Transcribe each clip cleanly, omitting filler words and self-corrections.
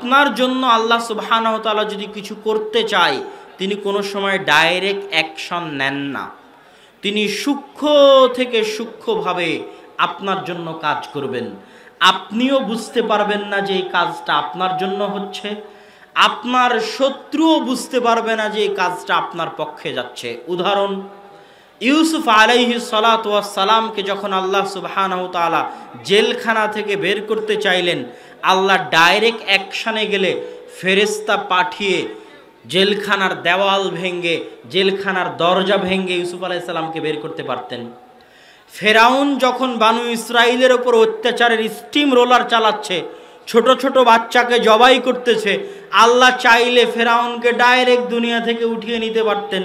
আপনার জন্য আল্লাহ সুবহানাহু ওয়া তাআলা যদি কিছু করতে চায়, তিনি কোনো সময় ডাইরেক্ট অ্যাকশন নেন না। তিনি সূক্ষ্ম থেকে সূক্ষ্মভাবে আপনার জন্য কাজ করবেন। আপনিও বুঝতে পারবেন না যে এই কাজটা আপনার জন্য হচ্ছে, আপনার শত্রুও বুঝতে পারবে না যে এই কাজটা আপনার পক্ষে যাচ্ছে। উদাহরণ, ইউসুফ আলাইহিস সালাতু ওয়াস সালামকে যখন আল্লাহ সুবহানাহু ওয়া তাআলা জেলখানা থেকে বের করতে চাইলেন, আল্লাহ ডাইরেক্ট অ্যাকশনে গেলে ফেরেশতা পাঠিয়ে জেলখানার দেওয়াল ভেঙে, জেলখানার দরজা ভেঙে ইউসুফ আলাইহিস সালামকে বের করতে পারতেন। ফেরাউন যখন বানু ইসরাইলের ওপর অত্যাচারের স্টিম রোলার চালাচ্ছে, ছোট ছোট বাচ্চাকে জবাই করতেছে, আল্লাহ চাইলে ফেরাউনকে ডাইরেক্ট দুনিয়া থেকে উঠিয়ে নিতে পারতেন,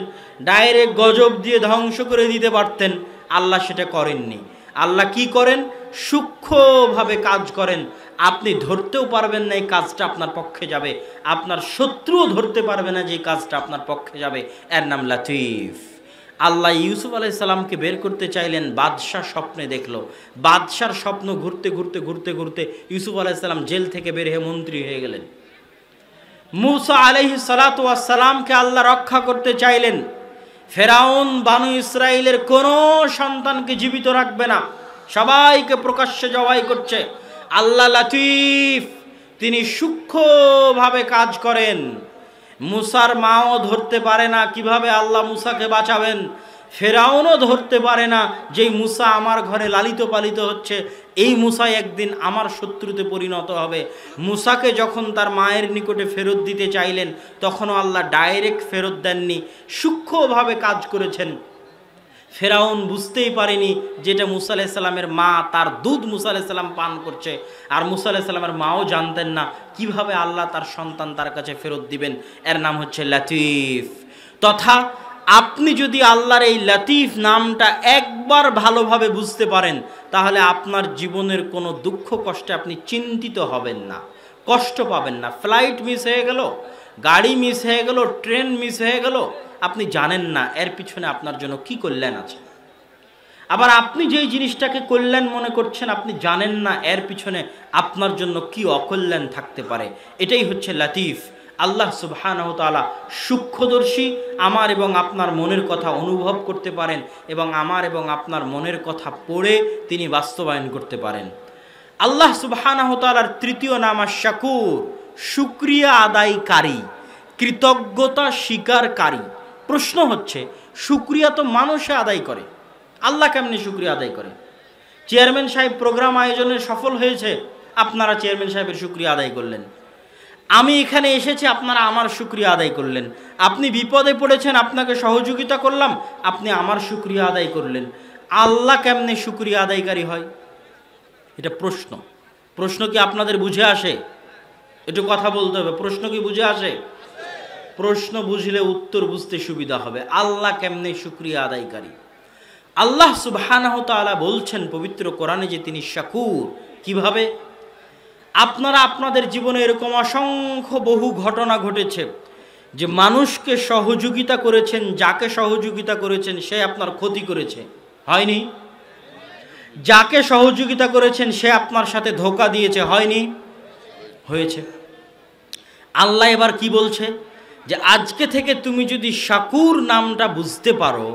ডাইরেক্ট গজব দিয়ে ধ্বংস করে দিতে পারতেন। আল্লাহ সেটা করেননি। আল্লাহ কি করেন? সূক্ষ্মভাবে কাজ করেন। আপনি ধরতেও পারবেন না এই কাজটা আপনার পক্ষে যাবে, আপনার শত্রুও ধরতে পারবে না যে এই কাজটা আপনার পক্ষে যাবে। এর নাম লাতিফ। আল্লাহ ইউসুফ আলাইহিস সালামকে বের করতে চাইলেন, বাদশাহ স্বপ্নে দেখলো। বাদশার স্বপ্ন ঘুরতে ঘুরতে ঘুরতে ঘুরতে ইউসুফ আলাইহিস সালাম জেল থেকে বের হয়ে মন্ত্রী হয়ে গেলেন। মূসা আলাইহিস সালাতু ওয়াস সালামকে আল্লাহ রক্ষা করতে চাইলেন। ফেরাউন বানু ইসরাইলের কোনো সন্তানকে জীবিত রাখবে না, সবাইকে প্রকাশ্যে জবাই করছে। আল্লাহ লাতিফ, তিনি সূক্ষ্মভাবে কাজ করেন। মুসার মাও ধরতে পারে না কিভাবে আল্লাহ মুসাকে বাঁচাবেন, ফেরাউনও ধরতে পারে না যেই মুসা আমার ঘরে লালিত পালিত হচ্ছে, এই মুসাই একদিন আমার শত্রুতে পরিণত হবে। মুসাকে যখন তার মায়ের নিকটে ফেরত দিতে চাইলেন, তখনও আল্লাহ ডাইরেক্ট ফেরত দেননি, সূক্ষ্মভাবে কাজ করেছেন। ফেরাউন বুঝতেই পারেনি যেটা মুসা আলাইহিস সালামের মা, তার দুধ মুসা আলাইহিস সালাম পান করছে, আর মুসা আলাইহিস সালামের মাও জানতেন না কিভাবে আল্লাহ তার সন্তান তার কাছে ফেরত দিবেন। এর নাম হচ্ছে লাতিফ। তথা আপনি যদি আল্লাহর এই লাতিফ নামটা একবার ভালোভাবে বুঝতে পারেন, তাহলে আপনার জীবনের কোনো দুঃখ কষ্টে আপনি চিন্তিত হবেন না, কষ্ট পাবেন না। ফ্লাইট মিস হয়ে গেল, গাড়ি মিস হয়ে গেল, ট্রেন মিস হয়ে গেল, আপনি জানেন না এর পিছনে আপনার জন্য কি কল্যাণ আছে। আবার আপনি যেই জিনিসটাকে কল্যাণ মনে করছেন, আপনি জানেন না এর পিছনে আপনার জন্য কি অকল্যাণ থাকতে পারে। এটাই হচ্ছে লাতিফ। আল্লাহ সুবহানাহু ওয়া তাআলা সূক্ষ্মদর্শী, আমার এবং আপনার মনের কথা অনুভব করতে পারেন এবং আমার এবং আপনার মনের কথা পড়ে তিনি বাস্তবায়ন করতে পারেন। আল্লাহ সুবহানাহু ওয়া তাআলার তৃতীয় নাম আশ-শাকুর, শুকরিয়া আদায়কারী, কৃতজ্ঞতা স্বীকারকারী। প্রশ্ন হচ্ছে, শুকরিয়া তো মানুষে আদায় করে, আল্লাহ কেমনি শুকরিয়া আদায় করে? চেয়ারম্যান সাহেব প্রোগ্রাম আয়োজনে সফল হয়েছে, আপনারা চেয়ারম্যান সাহেবের শুকরিয়া আদায় করলেন। আমি এখানে এসেছি, আপনারা আমার শুকরিয়া আদায় করলেন। আপনি বিপদে পড়েছেন, আপনাকে সহযোগিতা করলাম, আপনি আমার শুকরিয়া আদায় করলেন। আল্লাহ কেমনে শুকরিয়া আদায়কারী হয়? এটা প্রশ্ন। প্রশ্ন কি আপনাদের বুঝে আসে? একটু কথা বলতে হবে। প্রশ্ন কি বুঝে আসে? প্রশ্ন বুঝলে উত্তর বুঝতে সুবিধা হবে। আল্লাহ কেমনে শুকরিয়া আদায়কারী? আল্লাহ সুবহানাহু ওয়া তাআলা বলছেন পবিত্র কোরআনে যে তিনি শাকুর। কিভাবে? আপনারা আপনাদের জীবনে এরকম অসংখ্য বহু ঘটনা ঘটেছে যে মানুষকে সহযোগিতা করেছেন, যাকে সহযোগিতা করেছেন সে আপনার ক্ষতি করেছে, হয়নি? যাকে সহযোগিতা করেছেন সে আপনার সাথে ধোঁকা দিয়েছে, হয়নি? হয়েছে। আল্লাহ এবার কি বলছে? যে আজকে থেকে তুমি যদি শাকুর নামটা বুঝতে পারো,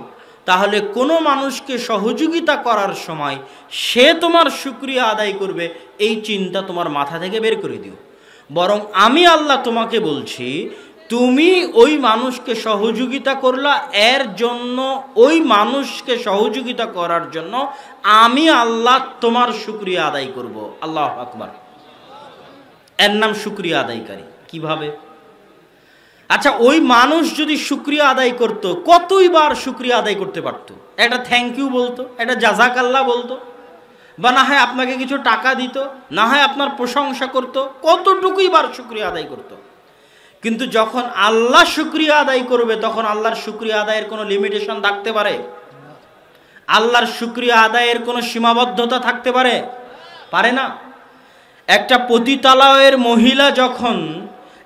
তাহলে কোনো মানুষকে সহযোগিতা করার সময় সে তোমার শুকরিয়া আদায় করবে, এই চিন্তা তোমার মাথা থেকে বের করে দিও। বরং আমি আল্লাহ তোমাকে বলছি, তুমি ওই মানুষকে সহযোগিতা করলা, এর জন্য ওই মানুষকে সহযোগিতা করার জন্য আমি আল্লাহ তোমার শুকরিয়া আদায় করব। আল্লাহু আকবার। এর নাম শুকরিয়া আদায়কারী। কিভাবে? আচ্ছা, ওই মানুষ যদি শুকরিয়া আদায় করত, কতইবার শুকরিয়া আদায় করতে পারতো? একটা থ্যাংক ইউ বলতো, একটা জাযাকাল্লাহ বলতো, বা না হয় আপনাকে কিছু টাকা দিত, না হয় আপনার প্রশংসা করত, কতটুকুই বার শুকরিয়া আদায় করত। কিন্তু যখন আল্লাহ শুকরিয়া আদায় করবে, তখন আল্লাহর শুকরিয়া আদায়ের কোনো লিমিটেশন থাকতে পারে? আল্লাহর শুকরিয়া আদায়ের কোনো সীমাবদ্ধতা থাকতে পারে? পারে না। একটা পতিতালয়ের মহিলা যখন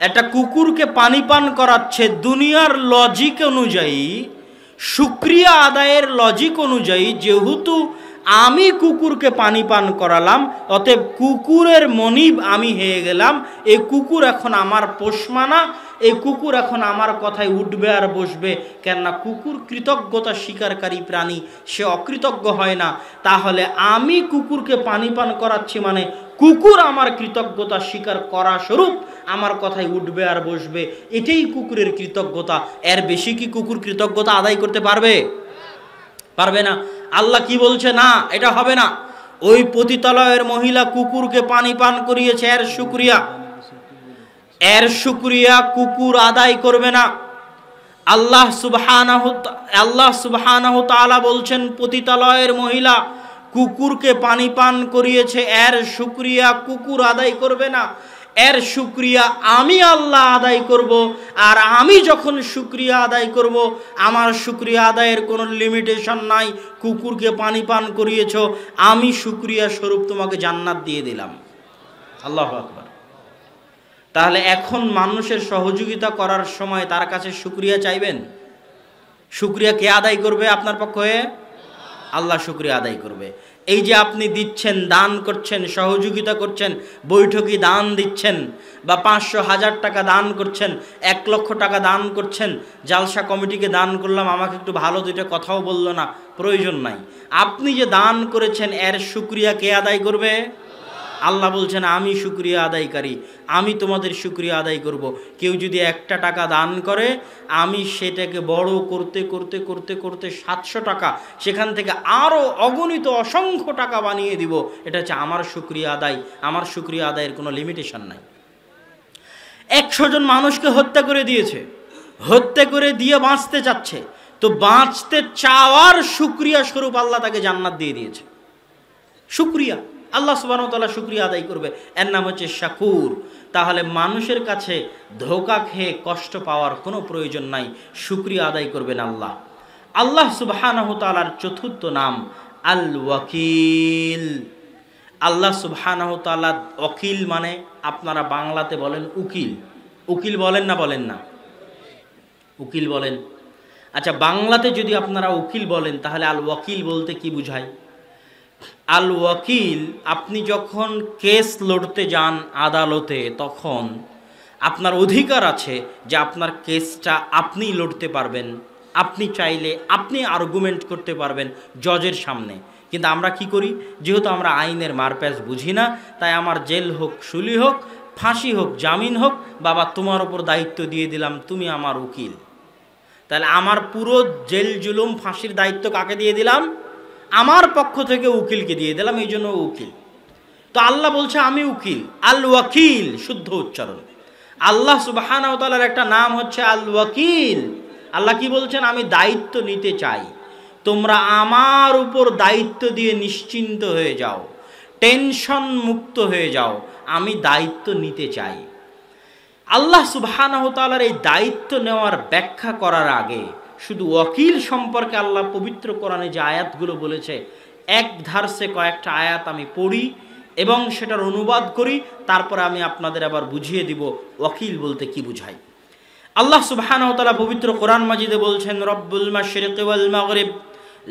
একটা কুকুরকে পানি পান করাচ্ছে, দুনিয়ার লজিক অনুযায়ী, শুকরিয়া আদায়ের লজিক অনুযায়ী, যেহেতু আমি কুকুরকে পানি পান করালাম, অতএব কুকুরের মনিব আমি হয়ে গেলাম। এই কুকুর এখন আমার পোষমানা, এই কুকুর এখন আমার কথায় উঠবে আর বসবে। কেননা কুকুর কৃতজ্ঞতা স্বীকারকারী প্রাণী, সে অকৃতজ্ঞ হয় না। তাহলে আমি কুকুরকে পানি পান করাচ্ছি মানে কুকুর আমার কৃতজ্ঞতা স্বীকার করা স্বরূপ আমার কথায় উঠবে আর বসবে। এটাই কুকুরের কৃতজ্ঞতা। এর বেশি কি কুকুর কৃতজ্ঞতা আদায় করতে পারবে? পারবে না। আল্লাহ কি বলছে? না, এটা হবে না। ওই পতিতালয়ের মহিলা কুকুরকে পানি পান করিয়েছে, এর শুকরিয়া কুকুর আদায় করবে না। আল্লাহ সুবহানাহু তাআলা বলছেন, পতিতালয়ের মহিলা কুকুরকে পানি পান করিয়েছে, এর শুকরিয়া কুকুর আদায় করবে না। এর শুকরিয়া আমি আল্লাহ আদায় করব। আর আমি যখন শুকরিয়া আদায় করব, আমার শুকরিয়া আদায়ের কোনো লিমিটেশন নাই। কুকুরকে পানি পান করিয়েছ, আমি শুকরিয়া স্বরূপ তোমাকে জান্নাত দিয়ে দিলাম। আল্লাহু আকবার। তাহলে এখন মানুষের সহযোগিতা করার সময় তার কাছে শুকরিয়া চাইবেন? শুকরিয়া কে আদায় করবে আপনার পক্ষে? আল্লাহ শুকরিয়া আদায় করবে। এই যে আপনি দিচ্ছেন, দান করছেন, সহযোগিতা করছেন, বৈঠকি দান দিচ্ছেন, বা 500,000 টাকা দান করছেন, 1 লক্ষ টাকা দান করছেন, জালসা কমিটিকে দান করলাম, আমাকে একটু ভালো দুইটা কথাও বললো না, প্রয়োজন নাই। আপনি যে দান করেছেন এর শুকরিয়া কে আদায় করবে? আল্লাহ বলছেন, আমি শুকরিয়া আদায়কারী, আমি তোমাদের শুকরিয়া আদায় করব। কেউ যদি 1টা টাকা দান করে, আমি সেটাকে বড় করতে করতে করতে করতে 700 টাকা, সেখান থেকে আরও অগণিত অসংখ্য টাকা বানিয়ে দিব। এটা হচ্ছে আমার শুকরিয়া আদায়। আমার শুকরিয়া আদায়ের কোনো লিমিটেশন নাই। 100 জন মানুষকে হত্যা করে দিয়েছে, হত্যা করে দিয়ে বাঁচতে চাচ্ছে, তো বাঁচতে চাওয়ার শুকরিয়া স্বরূপ আল্লাহ তাকে জান্নাত দিয়ে দিয়েছে। শুকরিয়া, আল্লাহ সুবহানাহু ওয়া তাআলা শুকরিয়া আদায় করবে। এর নাম হচ্ছে শাকুর। তাহলে মানুষের কাছে ধোঁকা খেয়ে কষ্ট পাওয়ার কোনো প্রয়োজন নাই, শুকরিয়া আদায় করবেন আল্লাহ। আল্লাহ সুবহানাহু ওয়া তাআলার চতুর্থ নাম আল ওয়াকিল। আল্লাহ সুবহানাহু ওয়া তাআলা ওয়াকিল মানে আপনারা বাংলাতে বলেন উকিল। উকিল বলেন না? বলেন না? উকিল বলেন। আচ্ছা, বাংলাতে যদি আপনারা উকিল বলেন, তাহলে আল ওয়াকিল বলতে কি বুঝায়? আল ওয়াকিল, আপনি যখন কেস লড়তে যান আদালতে, তখন আপনার অধিকার আছে যে আপনার কেসটা আপনি লড়তে পারবেন, আপনি চাইলে আপনি আর্গুমেন্ট করতে পারবেন জজের সামনে। কিন্তু আমরা কি করি? যেহেতু আমরা আইনের মারপ্যাচ বুঝি না, তাই আমার জেল হোক, শুলি হোক, ফাঁসি হোক, জামিন হোক, বাবা তোমার ওপর দায়িত্ব দিয়ে দিলাম, তুমি আমার উকিল। তাহলে আমার পুরো জেল জুলুম ফাঁসির দায়িত্ব কাকে দিয়ে দিলাম? আমার পক্ষ থেকে উকিলকে দিয়ে দিলাম, এই জন্য উকিল। তো আল্লাহ বলছে আমি উকিল, আল ওয়াকিল, শুদ্ধ উচ্চারণ। আল্লাহ সুবহানাহু ওয়া তাআলার একটা নাম হচ্ছে আল ওয়াকিল। আল্লাহ কি বলছেন? আমি দায়িত্ব নিতে চাই, তোমরা আমার উপর দায়িত্ব দিয়ে নিশ্চিন্ত হয়ে যাও, টেনশন মুক্ত হয়ে যাও, আমি দায়িত্ব নিতে চাই। আল্লাহ সুবহানাহু ওয়া তাআলার এই দায়িত্ব নেওয়ার ব্যাখ্যা করার আগে শুধু ওয়াকিল সম্পর্কে আল্লাহ পবিত্র কোরআনে যে আয়াতগুলো বলেছে, এক ধারসে কয়েকটা আয়াত আমি পড়ি এবং সেটার অনুবাদ করি, তারপরে আমি আপনাদের আবার বুঝিয়ে দিব ওয়াকিল বলতে কি বুঝায়। আল্লাহ সুবহানাহু ওয়া তাআলা পবিত্র কোরআন মাজিদে বলছেন, রব্বুল মাশরিকি ওয়াল মাগরিব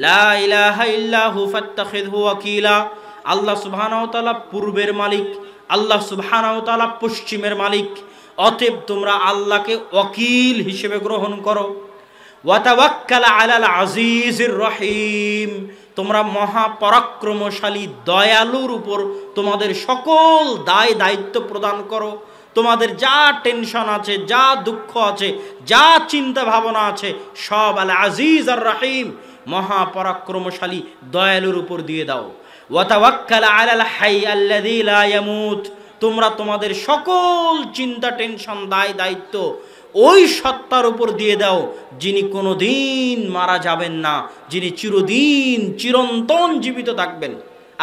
লা ইলাহা ইল্লা হু ফাত্তাখিযহু ওয়াকিলা। আল্লাহ সুবহানাহু ওয়া তাআলা পূর্বের মালিক, আল্লাহ সুবহানাহু ওয়া তাআলা পশ্চিমের মালিক, অতএব তোমরা আল্লাহকে ওয়াকিল হিসেবে গ্রহণ করো। ওয়াতাওয়াক্কাল আলাল আজিজির রহিম, তোমরা মহাপরাক্রমশালী দয়ালুর উপর তোমাদের সকল দায় দায়িত্ব প্রদান করো। তোমাদের যা টেনশন আছে, যা দুঃখ আছে, যা চিন্তা ভাবনা আছে, সব আল আজিজ আর রহিম, মহাপরাক্রমশালী দয়ালুর উপর দিয়ে দাও। ওয়াতাওয়াক্কাল আলাল হাই আল্লাযী লা ইয়ামুত, তোমরা তোমাদের সকল চিন্তা, টেনশন, দায় দায়িত্ব ওই সত্তার উপর দিয়ে দাও যিনি কোনোদিন মারা যাবেন না, যিনি চিরদিন চিরন্তন জীবিত থাকবেন।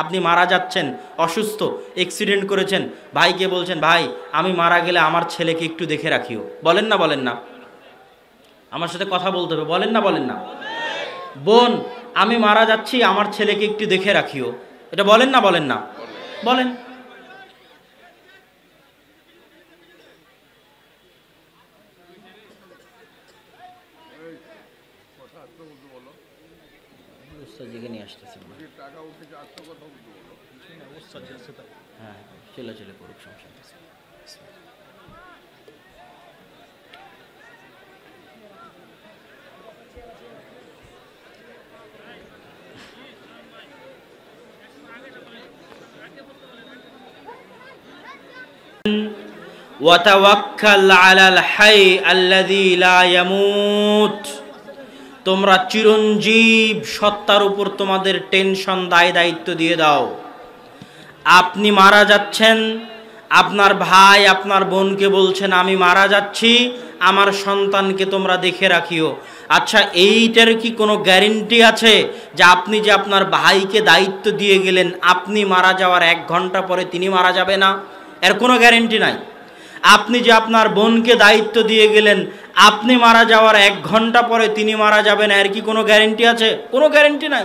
আপনি মারা যাচ্ছেন, অসুস্থ, অ্যাক্সিডেন্ট করেছেন, ভাইকে বলছেন, ভাই আমি মারা গেলে আমার ছেলেকে একটু দেখে রাখিও। বলেন না? বলেন না? আমার সাথে কথা বলতে হবে, বলেন না? বলেন না? বোন, আমি মারা যাচ্ছি, আমার ছেলেকে একটু দেখে রাখিও। এটা বলেন না? বলেন না? বলেন। ওস্তাদজিকে নিয়ে আসতেছি হ্যাঁ চিল্লাচিল্লি করুক সমস্যা নেই। ওয়াতাওয়াক্কাল আলাল হাই আল্লাযী লা ইয়ামুত, তোমরা চিরঞ্জীব সত্তার উপর তোমাদের টেনশন দায়িত্ব দিয়ে দাও। আপনি মারা যাচ্ছেন, আপনার ভাই আপনার বোনকে বলছেন আমি মারা যাচ্ছি, আমার সন্তানকে তোমরা দেখে রাখিও। আচ্ছা, এইটার কি কোনো গ্যারেন্টি আছে যে আপনি যে আপনার ভাইকে দায়িত্ব দিয়ে গেলেন আপনি মারা যাওয়ার 1 ঘন্টা পরে তিনি মারা যাবে না? এর কোনো গ্যারেন্টি নাই। আপনি যে আপনার বোনকে দায়িত্ব দিয়ে গেলেন আপনি মারা যাওয়ার 1 ঘন্টা পরে তিনি মারা যাবেন, এর কি কোনো গ্যারেন্টি আছে? কোনো গ্যারেন্টি নাই।